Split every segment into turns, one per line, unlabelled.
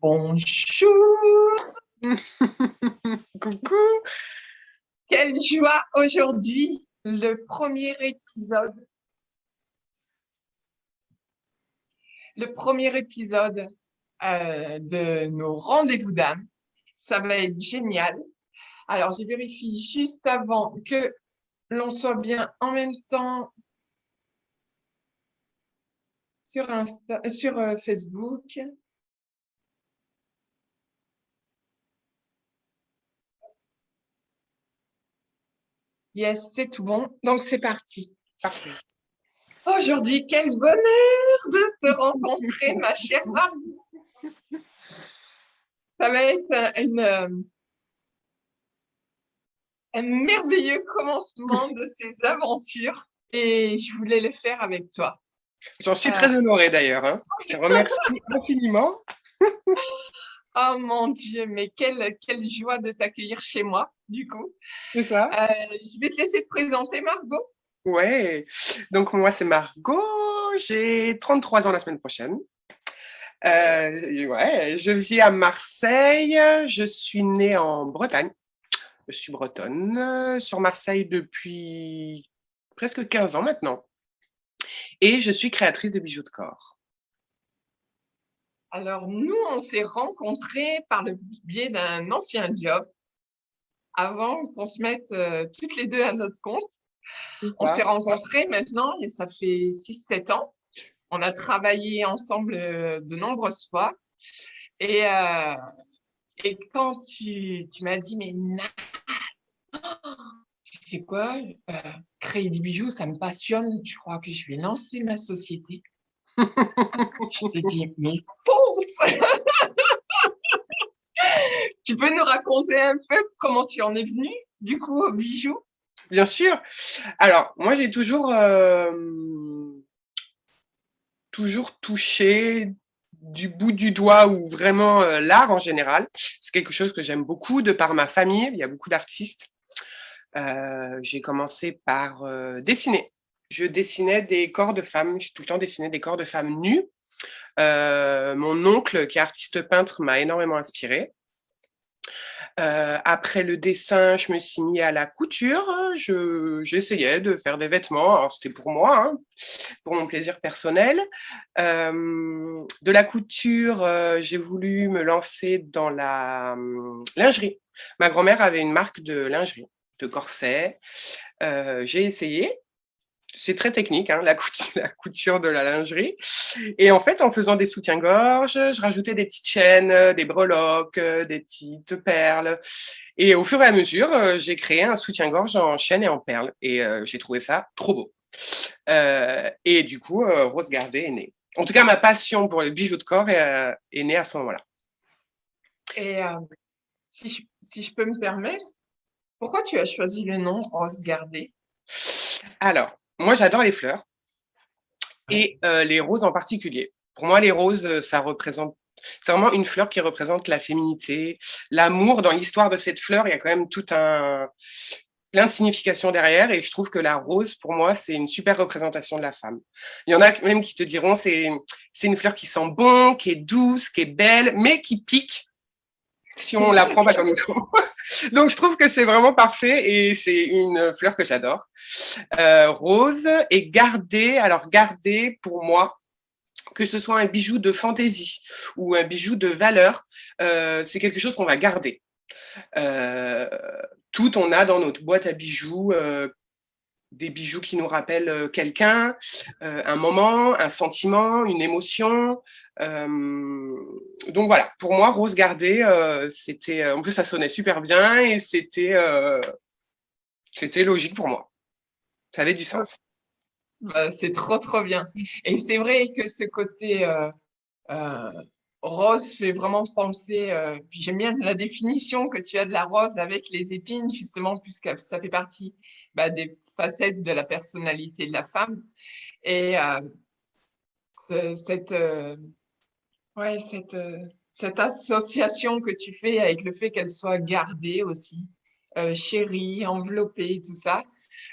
Bonjour,
Coucou.
quelle joie aujourd'hui, le premier épisode de nos rendez-vous d'âme. Ça va être génial. Alors, je vérifie juste avant que l'on soit bien en même temps sur Facebook. Yes, c'est tout bon. Donc, c'est parti.
Parfait.
Aujourd'hui, quel bonheur de te rencontrer, ma chère Margot. Ça va être un merveilleux commencement de ces aventures et je voulais le faire avec toi.
J'en suis
Euh,
très honorée d'ailleurs. Je te remercie infiniment.
oh mon Dieu, mais quelle joie de t'accueillir chez moi, du coup.
C'est ça?
Je vais te laisser te présenter, Margot.
Ouais. Donc moi, c'est Margot. J'ai 33 ans la semaine prochaine. Ouais, je vis à Marseille. Je suis née en Bretagne. Je suis bretonne. Sur Marseille depuis presque 15 ans maintenant. Et je suis créatrice de bijoux de corps.
Alors, nous, on s'est rencontrés par le biais d'un ancien job avant qu'on se mette toutes les deux à notre compte.
C'est
On s'est
ça?
rencontrés maintenant et ça fait 6, 7 ans. On a travaillé ensemble de nombreuses fois. Et, euh, et quand tu m'as dit, mais Nat, tu sais quoi, euh, créer des bijoux, ça me passionne, je crois que je vais lancer ma société. Je te dis, mais fonce! Tu peux nous raconter un peu comment tu en es venu, du coup, aux bijoux?
Bien sûr. Alors, moi, j'ai toujours touché du bout du doigt ou vraiment l'art en général. C'est quelque chose que j'aime beaucoup de par ma famille. Il y a beaucoup d'artistes. J'ai commencé par dessiner. Je dessinais des corps de femmes. J'ai tout le temps dessiné des corps de femmes nues. Mon oncle, qui est artiste peintre, m'a énormément inspirée. Après le dessin, je me suis mis à la couture. J'essayais de faire des vêtements. Alors, c'était pour moi, hein, pour mon plaisir personnel. De la couture, j'ai voulu me lancer dans la lingerie. Ma grand-mère avait une marque de lingerie, de corsets. J'ai essayé. C'est très technique, hein, la couture de la lingerie. Et en fait, en faisant des soutiens-gorge, je rajoutais des petites chaînes, des breloques, des petites perles. Et au fur et à mesure, j'ai créé un soutien-gorge en chaîne et en perles. Et j'ai trouvé ça trop beau. Et du coup, Rose Gardée est née. En tout cas, ma passion pour les bijoux de corps est née à ce moment-là.
Et si je peux me permettre, pourquoi tu as choisi le nom Rose Gardée?
Alors, moi, j'adore les fleurs
Ouais.
et les roses en particulier. Pour moi, les roses, ça représente. C'est vraiment une fleur qui représente la féminité, l'amour. Dans l'histoire de cette fleur, il y a quand même plein de significations derrière. Et je trouve que la rose, pour moi, c'est une super représentation de la femme. Il y en a même qui te diront c'est une fleur qui sent bon, qui est douce, qui est belle, mais qui pique si on la prend pas comme il faut. Donc je trouve que c'est vraiment parfait et c'est une fleur que j'adore. Rose et garder. Alors garder pour moi, que ce soit un bijou de fantaisie ou un bijou de valeur, c'est quelque chose qu'on va garder. Euh, Tout on a dans notre boîte à bijoux. Des bijoux qui nous rappellent quelqu'un, un moment, un sentiment, une émotion. Donc voilà, pour moi, Rose Gardée, c'était. En plus, ça sonnait super bien et c'était logique pour moi. Ça avait du sens.
C'est trop, trop bien. Et c'est vrai que ce côté euh, rose fait vraiment penser, puis j'aime bien la définition que tu as de la rose avec les épines, justement, puisque ça fait partie des facettes de la personnalité de la femme. Et ce- cette, euh, ouais, cette association que tu fais avec le fait qu'elle soit gardée aussi, chérie, enveloppée, tout ça,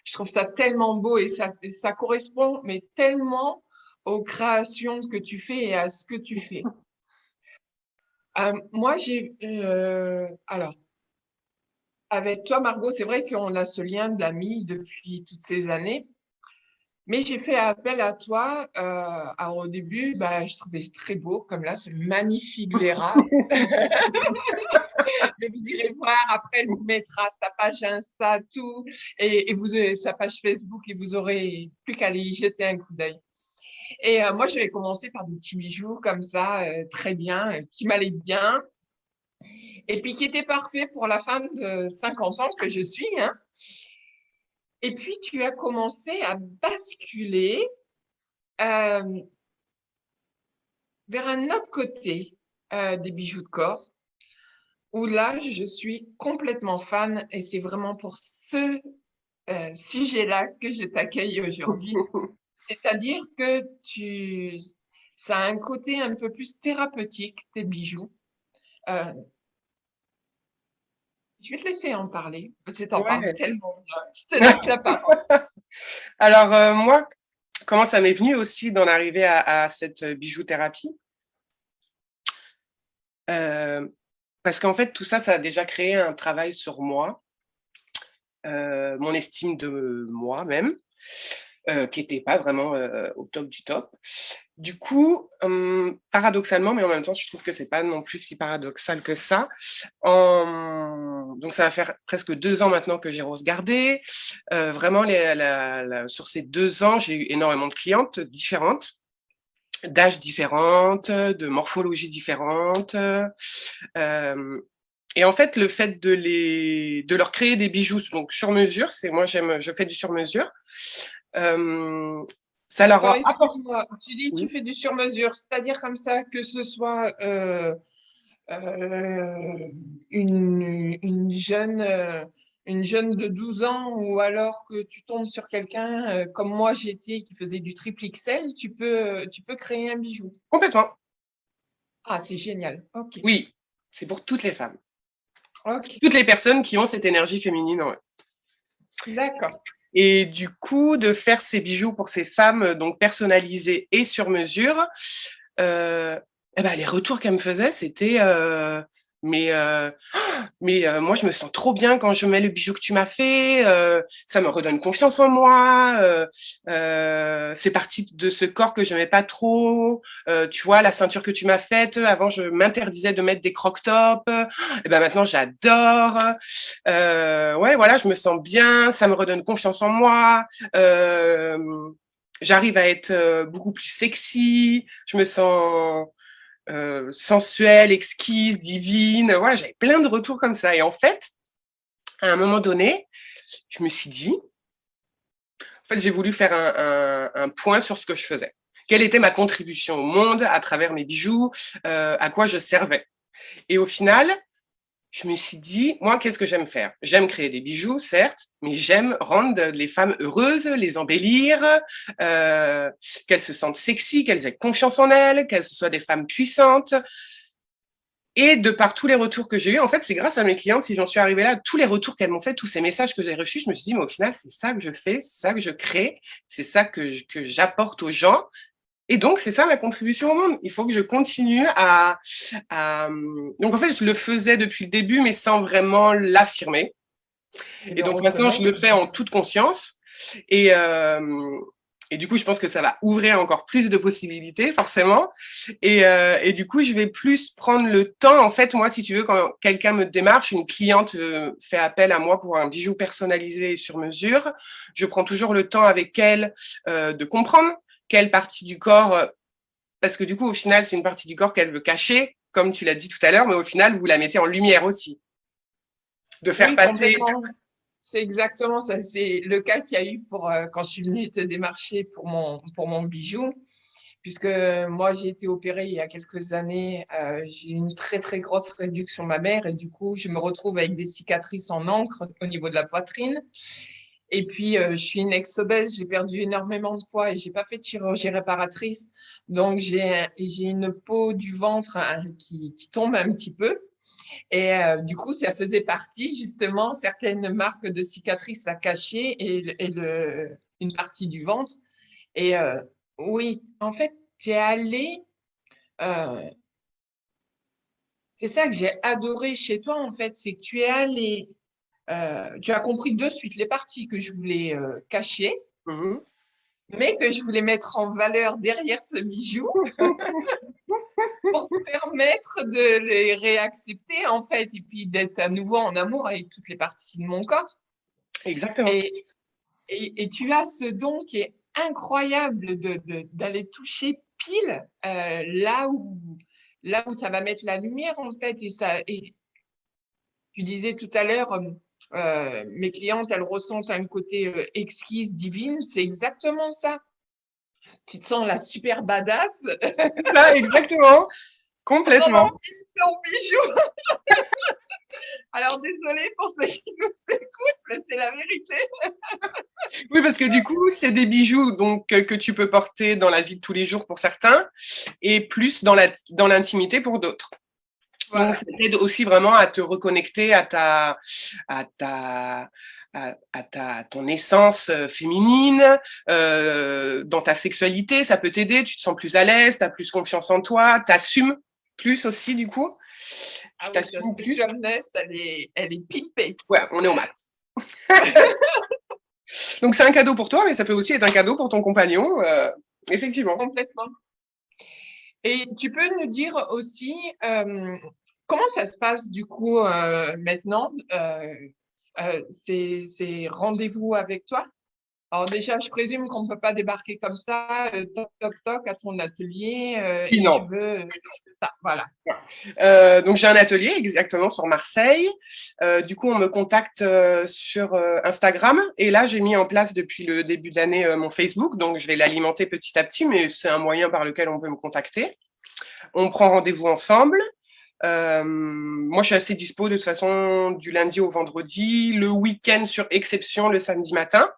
je trouve ça tellement beau et ça correspond, mais tellement aux créations que tu fais et à ce que tu fais. Moi, alors, avec toi, Margot, c'est vrai qu'on a ce lien d'amis depuis toutes ces années. Mais j'ai fait appel à toi. Alors, au début, bah, je trouvais très beau, comme là, ce magnifique Vera. Mais vous irez voir, après, elle vous mettra sa page Insta, tout, et vous aurez sa page Facebook, et vous aurez plus qu'à aller y jeter un coup d'œil. Et moi, je vais commencer par des petits bijoux comme ça, très bien, qui m'allaient bien, et puis qui étaient parfaits pour la femme de 50 ans que je suis, hein. Et puis, tu as commencé à basculer euh, vers un autre côté des bijoux de corps, où là, je suis complètement fan, et c'est vraiment pour ce sujet-là que je t'accueille aujourd'hui. C'est-à-dire que ça a un côté un peu plus thérapeutique, tes bijoux. Euh, je vais te laisser en parler, parce que t'en parles
Ouais.
tellement bien. Je te laisse la parole.
Alors, moi, comment ça m'est venu aussi d'en arriver à cette bijouthérapie? Parce qu'en fait, tout ça, ça a déjà créé un travail sur moi, mon estime de moi même, qui n'était pas vraiment au top du top. Du coup, paradoxalement, mais en même temps, je trouve que c'est pas non plus si paradoxal que ça. Donc, ça va faire presque 2 ans maintenant que j'ai Rose Gardé. Vraiment, sur ces 2 ans, j'ai eu énormément de clientes différentes, d'âges différentes, de morphologies différentes. Et en fait, le fait de leur créer des bijoux donc sur mesure, je fais du sur mesure. Ça leur
Attends,
a apporté.
excuse-moi. Tu dis tu
Oui,
fais du sur-mesure, c'est-à-dire comme ça que ce soit euh, une jeune de 12 ans ou alors que tu tombes sur quelqu'un comme moi j'étais qui faisait du triple XL, tu peux créer un bijou.
complètement.
Ah, c'est génial. Ok.
Oui, c'est pour toutes les femmes.
Ok.
Toutes les personnes qui ont cette énergie féminine en eux.
D'accord.
Et du coup, de faire ces bijoux pour ces femmes, donc personnalisés et sur mesure, eh ben, les retours qu'elles me faisaient, c'était mais, euh, moi, je me sens trop bien quand je mets le bijou que tu m'as fait, ça me redonne confiance en moi, c'est parti de ce corps que je n'aimais pas trop, tu vois, la ceinture que tu m'as faite, avant je m'interdisais de mettre des croc-tops, et ben maintenant j'adore, ouais, voilà, je me sens bien, ça me redonne confiance en moi, j'arrive à être beaucoup plus sexy, je me sens sensuelle, exquise, divine. Voilà, j'avais plein de retours comme ça. Et en fait, à un moment donné, je me suis dit, en fait, j'ai voulu faire un point sur ce que je faisais. Quelle était ma contribution au monde à travers mes bijoux, à quoi je servais. Et au final, je me suis dit, moi, qu'est-ce que j'aime faire? J'aime créer des bijoux, certes, mais j'aime rendre les femmes heureuses, les embellir, qu'elles se sentent sexy, qu'elles aient confiance en elles, qu'elles soient des femmes puissantes. Et de par tous les retours que j'ai eus, en fait, c'est grâce à mes clientes, si j'en suis arrivée là, tous les retours qu'elles m'ont fait, tous ces messages que j'ai reçus, je me suis dit, mais au final, c'est ça que je fais, c'est ça que je crée, c'est ça que j'apporte aux gens. Et donc, c'est ça ma contribution au monde. Il faut que je continue à... Donc, en fait, je le faisais depuis le début, mais sans vraiment l'affirmer.
Et
Et
le
donc, maintenant, je le
reconnaître.
fais en toute conscience. Et, euh, et du coup, je pense que ça va ouvrir encore plus de possibilités, forcément. Et du coup, je vais plus prendre le temps. En fait, moi, si tu veux, quand quelqu'un me démarche, une cliente fait appel à moi pour un bijou personnalisé et sur mesure, je prends toujours le temps avec elle de comprendre quelle partie du corps, parce que du coup, au final, c'est une partie du corps qu'elle veut cacher, comme tu l'as dit tout à l'heure, mais au final, vous la mettez en lumière aussi. De faire
Oui,
passer.
complètement. C'est exactement ça. C'est le cas qu'il y a eu pour quand je suis venue te démarcher pour mon bijou. Puisque moi, j'ai été opérée il y a quelques années. J'ai eu une très, très grosse réduction mammaire et du coup, je me retrouve avec des cicatrices en encre au niveau de la poitrine. Et puis, je suis une ex-obèse, j'ai perdu énormément de poids et j'ai pas fait de chirurgie réparatrice. Donc, j'ai une peau du ventre hein, qui tombe un petit peu. Et du coup, ça faisait partie justement certaines marques de cicatrices à cacher une partie du ventre. Et oui, en fait, tu es allé euh, c'est ça que j'ai adoré chez toi, en fait, c'est que tu as compris de suite les parties que je voulais cacher,
Mhm.
mais que je voulais mettre en valeur derrière ce bijou pour permettre de les réaccepter, en fait, et puis d'être à nouveau en amour avec toutes les parties de mon corps.
Exactement.
Et, et tu as ce don qui est incroyable d'aller toucher pile là où ça va mettre la lumière, en fait. Et tu disais tout à l'heure, mes clientes, elles ressentent un côté exquise, divine. C'est exactement ça. Tu te sens la super badass
C'est ça, exactement.
en
Complètement.
allant ton bijou. Alors, désolée pour ceux qui nous écoutent, mais c'est la vérité.
Oui, parce que du coup, c'est des bijoux donc que tu peux porter dans la vie de tous les jours pour certains et plus dans l'intimité pour d'autres. Donc,
Voilà.
ça t'aide aussi vraiment à te reconnecter à ta, à ton essence féminine, dans ta sexualité, ça peut t'aider, tu te sens plus à l'aise, tu as plus confiance en toi, t'assumes plus aussi du coup, tu
Ah oui, ta
t'assumes plus.
sexualness, elle est pimpée.
Ouais, on est au max. Donc, c'est un cadeau pour toi, mais ça peut aussi être un cadeau pour ton compagnon, effectivement.
Complètement. Et tu peux nous dire aussi comment ça se passe du coup maintenant, ces rendez-vous avec toi? Alors déjà, je présume qu'on ne peut pas débarquer comme ça, toc, toc, toc, à ton atelier
Oui,
et
non.
je veux ça. Voilà.
Donc j'ai un atelier exactement sur Marseille. Du coup, on me contacte sur Instagram. Et là, j'ai mis en place depuis le début de l'année mon Facebook. Donc je vais l'alimenter petit à petit, mais c'est un moyen par lequel on peut me contacter. On prend rendez-vous ensemble. Moi, je suis assez dispo de toute façon du lundi au vendredi, le week-end sur exception le samedi matin.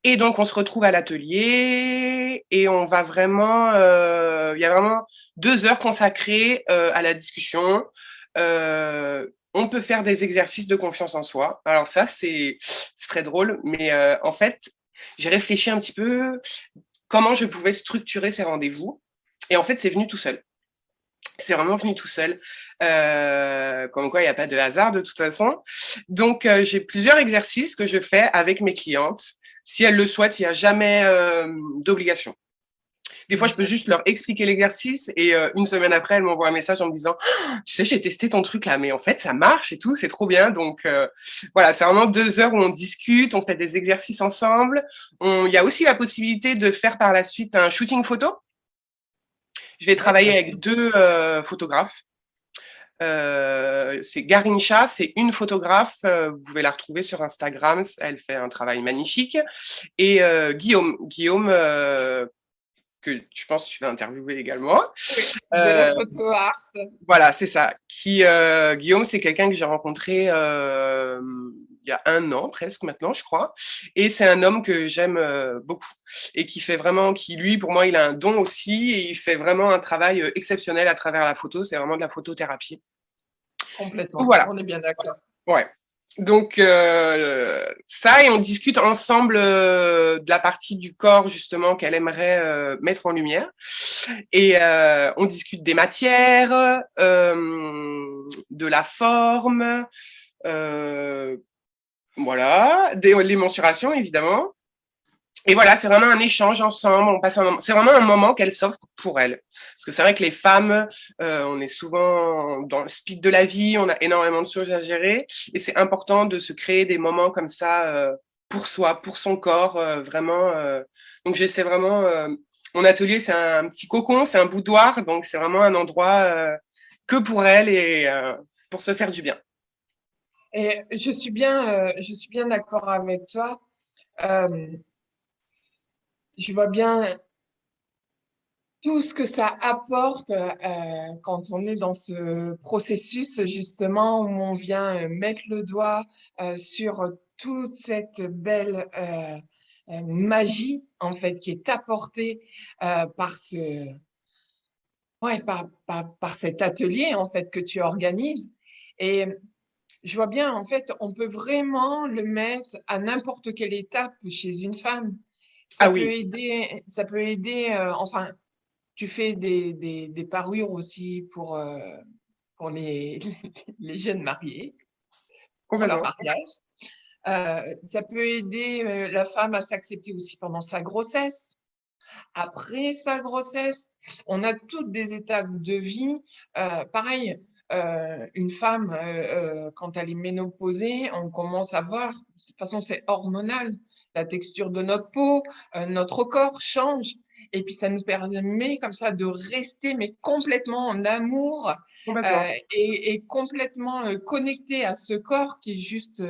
Et donc, on se retrouve à l'atelier et on va vraiment, il y a vraiment 2 heures consacrées à la discussion. On peut faire des exercices de confiance en soi. Alors ça, c'est très drôle, mais en fait, j'ai réfléchi un petit peu comment je pouvais structurer ces rendez-vous. Et en fait, c'est venu tout seul. C'est vraiment venu tout seul. Comme quoi, il n'y a pas de hasard de toute façon. Donc, j'ai plusieurs exercices que je fais avec mes clientes. Si elles le souhaitent, il n'y a jamais d'obligation. Des fois,
Bien
je peux
sûr.
juste leur expliquer l'exercice et une semaine après, elles m'envoient un message en me disant tu sais, j'ai testé ton truc là, mais en fait, ça marche et tout, c'est trop bien. Donc, voilà, c'est vraiment 2 heures où on discute, on fait des exercices ensemble. Il y a aussi la possibilité de faire par la suite un shooting photo. Je vais travailler
D'accord.
avec 2 photographes. C'est Garincha, c'est une photographe, vous pouvez la retrouver sur Instagram, elle fait un travail magnifique. Et Guillaume que je pense que tu vas interviewer également.
Oui, de la
Euh,
photo art.
voilà, c'est ça. Guillaume, c'est quelqu'un que j'ai rencontré il y a 1 an presque maintenant, je crois. Et c'est un homme que j'aime beaucoup et qui fait vraiment, qui lui, pour moi, il a un don aussi et il fait vraiment un travail exceptionnel à travers la photo. C'est vraiment de la photothérapie. Donc
Complètement.
voilà.
On est bien d'accord.
Ouais. Donc ça, et on discute ensemble de la partie du corps justement qu'elle aimerait mettre en lumière. Et on discute des matières, de la forme, euh, voilà, les mensurations évidemment. Et voilà, c'est vraiment un échange ensemble. On passe un moment. C'est vraiment un moment qu'elle s'offre pour elle. Parce que c'est vrai que les femmes, on est souvent dans le speed de la vie, on a énormément de choses à gérer, et c'est important de se créer des moments comme ça pour soi, pour son corps, vraiment. Donc j'essaie vraiment. Mon atelier, c'est un petit cocon, c'est un boudoir, donc c'est vraiment un endroit que pour elle et pour se faire du bien.
Et je suis bien d'accord avec toi. Euh, je vois bien tout ce que ça apporte quand on est dans ce processus justement où on vient mettre le doigt sur toute cette belle magie en fait qui est apportée par par cet atelier en fait que tu organises. Et je vois bien en fait on peut vraiment le mettre à n'importe quelle étape chez une femme.
Ah oui,
Ça peut aider, enfin, tu fais des parures aussi pour les, les jeunes mariés, pour leur
Complètement.
mariage. Ça peut aider la femme à s'accepter aussi pendant sa grossesse. Après sa grossesse, on a toutes des étapes de vie. Pareil, une femme, quand elle est ménopausée, on commence à voir, de toute façon, c'est hormonal, la texture de notre peau, notre corps change. Et puis, ça nous permet comme ça de rester, mais complètement en amour
Complètement.
et complètement connecté à ce corps qui est juste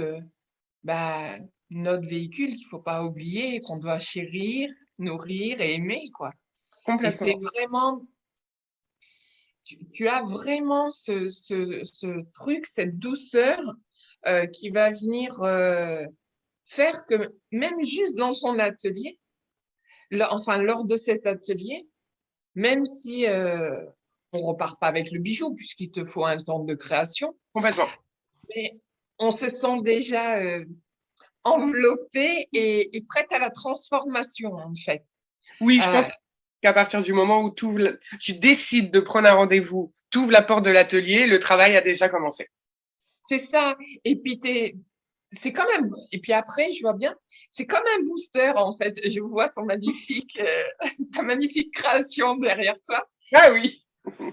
bah, notre véhicule qu'il ne faut pas oublier, qu'on doit chérir, nourrir et aimer, quoi. Et c'est
Complètement.
vraiment, tu as vraiment ce truc, cette douceur qui va venir faire que même juste dans ton atelier, enfin lors de cet atelier, même si on repart pas avec le bijou puisqu'il te faut un temps de création,
Complètement.
mais on se sent déjà enveloppé et prête à la transformation en fait.
Oui, je
Euh,
pense qu'à partir du moment où tu décides de prendre un rendez-vous, tu ouvres la porte de l'atelier, le travail a déjà commencé.
c'est ça. Et puis c'est quand même. Et puis après, je vois bien, c'est comme un booster en fait. Je vois ta magnifique création derrière toi.
Ah oui,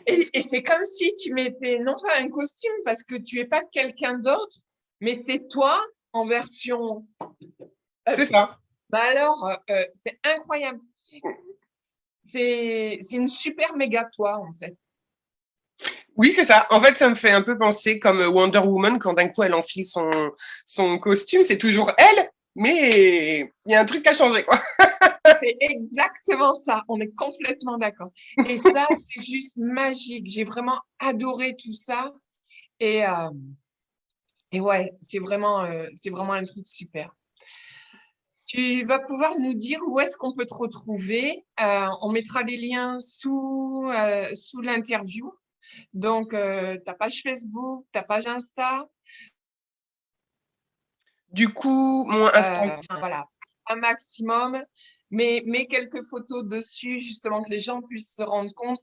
Et c'est comme si tu mettais non pas un costume parce que tu es pas quelqu'un d'autre, mais c'est toi en version
c'est
up.
ça.
Bah alors, c'est incroyable. C'est une super méga toi en fait.
Oui, c'est ça. En fait, ça me fait un peu penser comme Wonder Woman quand d'un coup elle enfile son costume. C'est toujours elle, mais il y a un truc à changer, quoi.
C'est exactement ça, on est complètement d'accord. Et ça, c'est juste magique. J'ai vraiment adoré tout ça. Et, euh, et ouais, c'est vraiment un truc super. Tu vas pouvoir nous dire où est-ce qu'on peut te retrouver. On mettra les liens sous l'interview. Donc, ta page Facebook, ta page Insta,
Du coup, mon Instagram.
voilà, un maximum. Mais mets quelques photos dessus, justement, que les gens puissent se rendre compte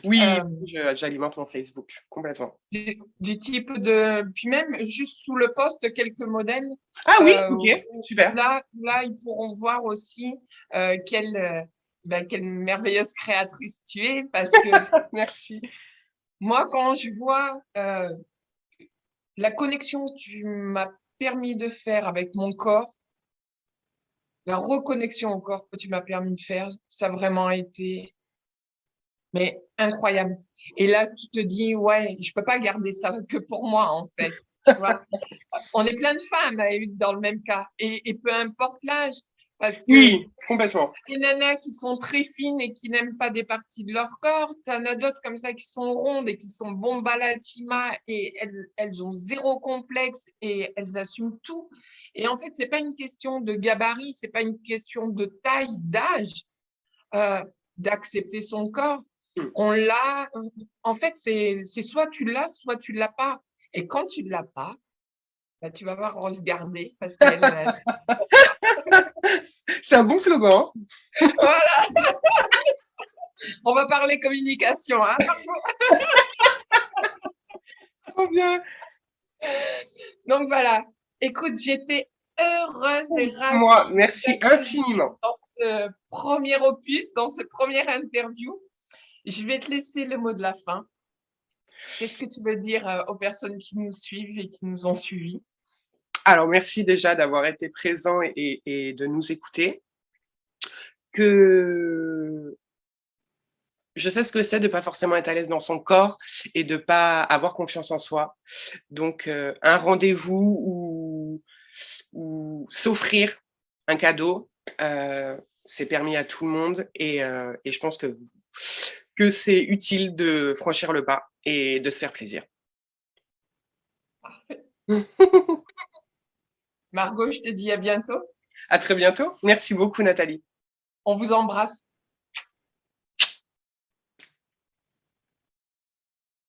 Oui,
euh,
j'alimente mon Facebook complètement.
du type de. Puis même, juste sous le poste, quelques modèles.
Ah oui,
euh,
ok, super.
là, ils pourront voir aussi quelle merveilleuse créatrice tu es. Parce que
Merci.
moi, quand je vois la connexion que tu m'as permis de faire avec mon corps, la reconnexion au corps que tu m'as permis de faire, ça a vraiment été mais incroyable. Et là, tu te dis, ouais, je peux pas garder ça que pour moi, en fait. Tu vois, on est plein de femmes dans le même cas. Et peu importe l'âge, parce que
Oui, complètement.
les nanas qui sont très fines et qui n'aiment pas des parties de leur corps, t'en as d'autres comme ça qui sont rondes et qui sont bombes à la tima et elles ont zéro complexe et elles assument tout. Et en fait, c'est pas une question de gabarit, c'est pas une question de taille, d'âge, d'accepter son corps. On l'a, en fait, c'est soit tu l'as pas. Et quand tu ne l'as pas, bah, tu vas voir Rose Gardé parce qu'elle,
C'est un bon slogan.
voilà, on va parler communication, hein.
Trop bien.
Donc voilà. Écoute, j'étais heureuse et
Moi,
ravie
merci
d'accueillir
infiniment.
dans ce premier opus, dans ce première interview. Je vais te laisser le mot de la fin. Qu'est-ce que tu veux dire aux personnes qui nous suivent et qui nous ont suivis?
Alors, merci déjà d'avoir été présent et de nous écouter. Que je sais ce que c'est de pas forcément être à l'aise dans son corps et de pas avoir confiance en soi. Donc, un rendez-vous ou s'offrir un cadeau, c'est permis à tout le monde et je pense que c'est utile de franchir le pas et de se faire plaisir.
Margot, je te dis à bientôt.
À très bientôt. Merci beaucoup, Nathalie.
On vous embrasse.